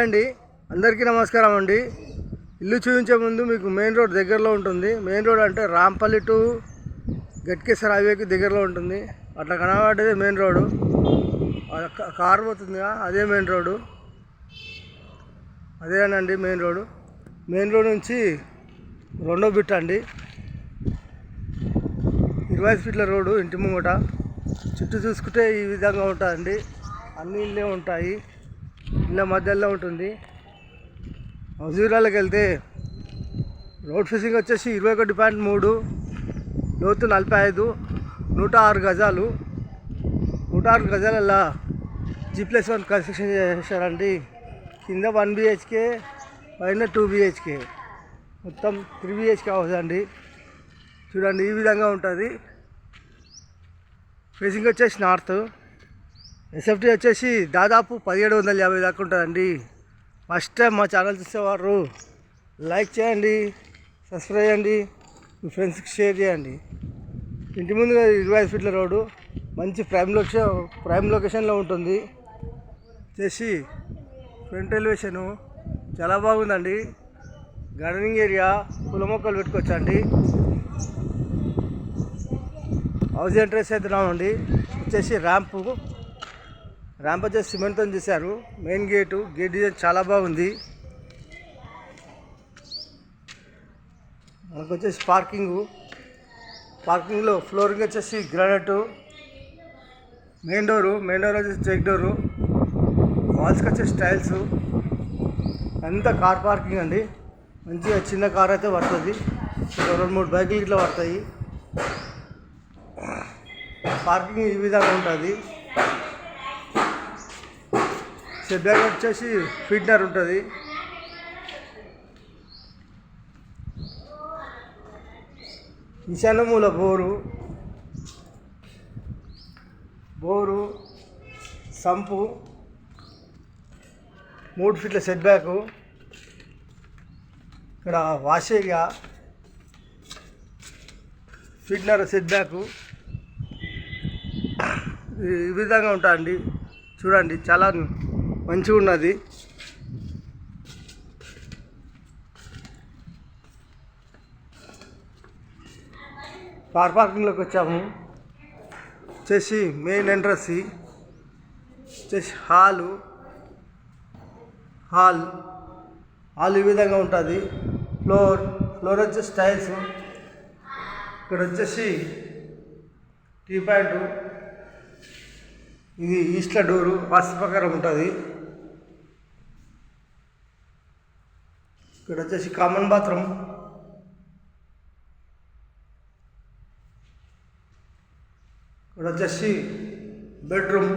అండి అందరికీ నమస్కారం అండి. ఇల్లు చూపించే ముందు మీకు మెయిన్ రోడ్ దగ్గరలో ఉంటుంది. మెయిన్ రోడ్ అంటే రాంపల్లి టు గట్కేసర్ హైవేకి దగ్గరలో ఉంటుంది. అట్లా కనబడేది మెయిన్ రోడ్డు. కారు పోతుందిగా అదే మెయిన్ రోడ్డు, అదేనండి మెయిన్ రోడ్డు. మెయిన్ రోడ్ నుంచి రెండో బిట్ అండి. 20 ఫీట్ల రోడ్డు ఇంటి ముంగట. చుట్టూ చూసుకుంటే ఈ విధంగా ఉంటుందండి. అన్ని ఇళ్ళే ఉంటాయి. ఇళ్ళ మధ్యలో ఉంటుంది. హౌజూరాలకు వెళ్తే రోడ్ ఫేసింగ్ వచ్చేసి 21.3, లోతు 45, 106 గజాలు. 106 గజాలల్లా G+1 కన్స్ట్రక్షన్ చేశారండి. కింద 1 BHK, పైన 2 BHK, మొత్తం 3 BHK హౌస్ అండి. చూడండి ఈ విధంగా ఉంటుంది. ఫేసింగ్ వచ్చేసి నార్త్. ఎస్ఎఫ్టీ వచ్చేసి దాదాపు 1750 దాకా ఉంటుందండి. ఫస్ట్ టైం మా ఛానల్ చూసేవారు లైక్ చేయండి, సబ్స్క్రైబ్ చేయండి, మీ ఫ్రెండ్స్కి షేర్ చేయండి. ఇంటి ముందుగా 25 ఫీట్ల రోడ్డు, మంచి ప్రైమ్ లొకేషన్లో ఉంటుంది. వచ్చేసి ఫ్రంట్ ఎలివేషను చాలా బాగుందండి. గార్డెనింగ్ ఏరియా, పూల మొక్కలు పెట్టుకోవచ్చండి. హౌస్ ఎంట్రెన్స్ అవుతున్నామండి. వచ్చేసి ర్యాంప్ వచ్చేసి సిమెంట్తో చేశారు. మెయిన్ గేట్ డిజైన్ చాలా బాగుంది. మనకు వచ్చేసి పార్కింగ్లో ఫ్లోరింగ్ వచ్చేసి గ్రానైట్. మెయిన్ డోర్ వచ్చేసి చెక్ డోరు. వాల్స్కి వచ్చేసి టైల్స్. అంతా కార్ పార్కింగ్ అండి. మంచిగా చిన్న కార్ అయితే పడుతుంది. 2-3 బైకులు ఇట్లా పడతాయి. పార్కింగ్ ఈ విధంగా ఉంటుంది. సెట్ బ్యాక్ వచ్చేసి ఫీట్నర్ ఉంటుంది. ఈశాన్య మూల బోరు, సంపు, 3 ఫీట్ల సెట్ బ్యాకు. ఇక్కడ వాష్ ఏరియా, ఫీట్నర్ సెట్ బ్యాకు ఈ విధంగా ఉంటాయండి. చూడండి చాలా మంచిగా ఉన్నది. కార్ పార్కింగ్లోకి వచ్చాము. వచ్చేసి మెయిన్ ఎంట్రన్స్, వచ్చేసి హాల్ ఈ విధంగా ఉంటుంది. ఫ్లోర్ వచ్చేసి టైల్స్. ఇక్కడ వచ్చేసి టీ పాయింట్. ఇది ఈస్ట్ల డోరు, వాస్తు ప్రకారం ఉంటుంది. ఇక్కడ వచ్చేసి కామన్ బాత్రూమ్. ఇక్కడ వచ్చేసి బెడ్రూమ్,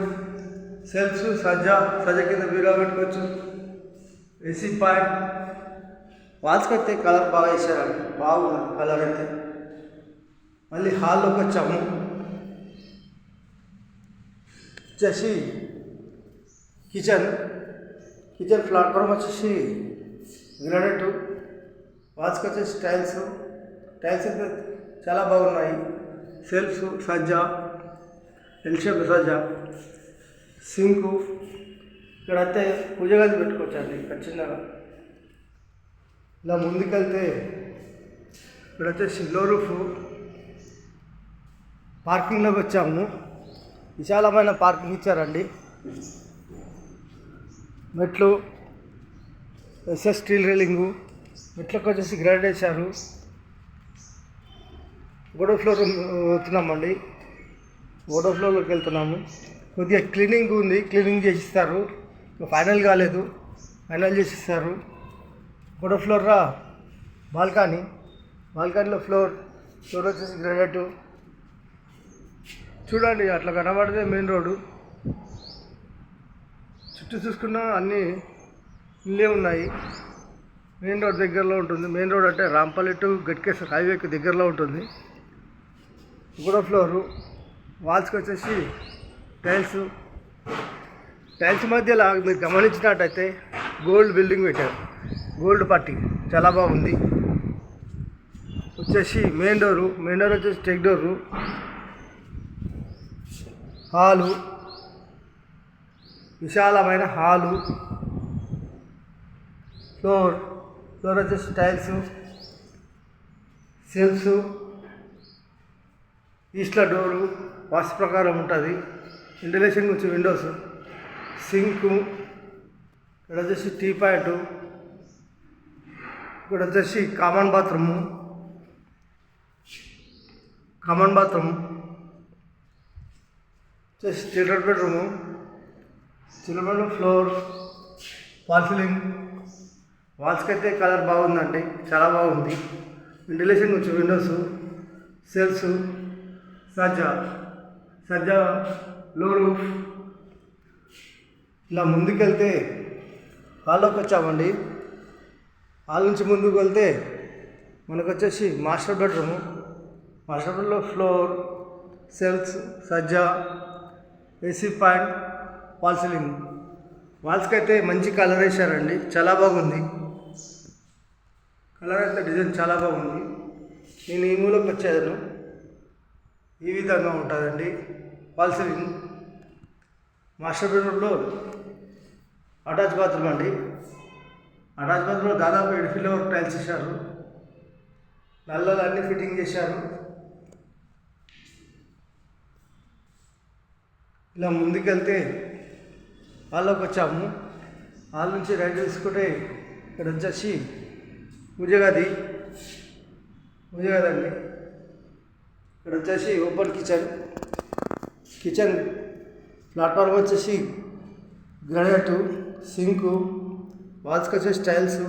సెల్ఫ్స్, సజ్జ కింద బీరువా పెట్టుకోవచ్చు. AC point. వాల్స్కి అయితే కలర్ బాగా వేసారండి, బాగుంది కలర్ అయితే. మళ్ళీ హాల్లోకి వచ్చాము. వచ్చేసి కిచెన్ ప్లాట్ఫామ్ వచ్చేసి గ్రానైట్. వాల్స్కి వచ్చేసి టైల్స్ అయితే చాలా బాగున్నాయి. సెల్ఫ్స్, సజ్జ, ఎల్ షేప్ సజ్జ, సింకు. ఇక్కడైతే పూజ గది పెట్టుకోవచ్చండి. ఇక్కడ చిన్నగా ఇలా ముందుకెళ్తే ఇక్కడ వచ్చేసి లో రూఫ్. పార్కింగ్లోకి వచ్చాము. విశాలమైన పార్కింగ్ ఇచ్చారండి. మెట్లు, ఎస్ఎస్ స్టీల్ రైలింగు. మెట్లకు వచ్చేసి గ్రానైట్ వేశారు. ఒకటో ఫ్లోర్ వెళ్తున్నామండి. ఒకటో ఫ్లోర్లోకి వెళ్తున్నాము. కొద్దిగా క్లీనింగ్ ఉంది, క్లీనింగ్ చేసిస్తారు. ఫైనల్ కాలేదు, ఫైనల్ చేసిస్తారు. ఒకటో ఫ్లోర్ బాల్కనీలో ఫ్లోర్ వచ్చేసి గ్రానైట్. చూడండి అట్లా కనబడితే మెయిన్ రోడ్డు. చుట్టూ చూసుకున్న అన్నీ ఇల్లే ఉన్నాయి. మెయిన్ రోడ్ దగ్గరలో ఉంటుంది. మెయిన్ రోడ్ అంటే రాంపల్లి టు గట్కేసర్ హైవేకి దగ్గరలో ఉంటుంది. ఒకటో ఫ్లోరు. వాల్స్కి వచ్చేసి టైల్స్ మధ్యలో మీరు గమనించినట్టయితే గోల్డ్ బిల్డింగ్ పెట్టారు. గోల్డ్ పట్టి చాలా బాగుంది. వచ్చేసి మెయిన్ డోర్ వచ్చేసి చెక్ డోరు. హాలు, విశాలమైన హాలు. ఫ్లోర్ వచ్చేసి టైల్స్, సెల్ఫ్స్, ఈస్ట్ల డోరు వాస్తు ప్రకారం ఉంటుంది. వెంటిలేషన్ గురించి విండోస్, సింకు, ఇక్కడ వచ్చేసి టీ పాయింట్, ఇక్కడ వచ్చేసి కామన్ బాత్రూమ్ వచ్చేసి children bedroom, floor, fall ceiling, వాల్స్కి అయితే కలర్ బాగుందండి, చాలా బాగుంది. వెంటిలేషన్ గురించి విండోస్, సెల్స్, సజ్జా లో రూఫ్. ఇలా ముందుకెళ్తే హాల్లోకి వచ్చామండి. హాల్ నుంచి ముందుకు వెళ్తే మనకు వచ్చేసి మాస్టర్ బెడ్రూము. మాస్టర్ బెడ్రూమ్లో ఫ్లోర్, సెల్స్, సజ్జా, ఏసీ పాయింట్, ఫాల్ సీలింగ్. వాల్స్కి అయితే మంచి కలర్ వేశారండి, చాలా బాగుంది. కలర్ అయితే డిజైన్ చాలా బాగుంది. నేను ఈ మూలకు వచ్చాను. ఈ విధంగా ఉంటుందండి ఫాల్ సీలింగ్. మాస్టర్ బెడ్రూమ్లో అటాచ్ బాత్రూమ్ అండి. అటాచ్ బాత్రూంలో దాదాపు 7 ఫీట్ల వరకు టైల్స్ వేశారు. నల్లలు అన్నీ ఫిట్టింగ్ చేశారు. ఇలా ముందుకెళ్తే హాల్లోకి వచ్చాము. హాల్ నుంచి రైట్ తీసుకుంటే ఇక్కడ వచ్చేసి పూజ గది అండి. ఇక్కడ వచ్చేసి ఓపెన్ కిచెన్ ప్లాట్ఫామ్ వచ్చేసి గ్రానైట్, సింకు, వాల్స్కి వచ్చేసి టైల్స్,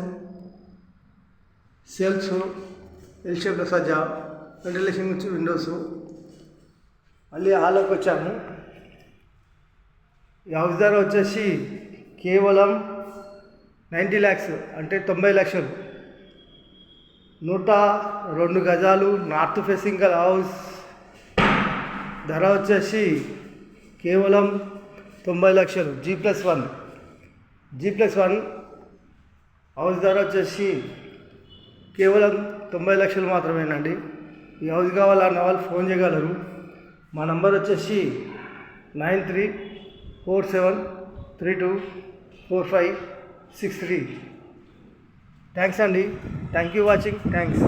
సెల్ఫ్స్, ఎల్ షేప్లో సజ్జా, వెంటిలేషన్ వచ్చి విండోస్. మళ్ళీ హాల్లోకి వచ్చాము. ఈ హౌస్ ధర వచ్చేసి కేవలం 90 lakhs, అంటే 90 లక్షలు. 102 గజాలు నార్త్ ఫేసింగ్ గల హౌస్ ధర వచ్చేసి కేవలం 90 లక్షలు. G+1 హౌస్ ధర వచ్చేసి కేవలం 90 లక్షలు మాత్రమేనండి. ఈ హౌస్ కావాలన్న వాళ్ళు ఫోన్ చేయగలరు. మా నంబర్ వచ్చేసి 9347324563. థ్యాంక్స్ అండి. Thank you watching. థ్యాంక్స్.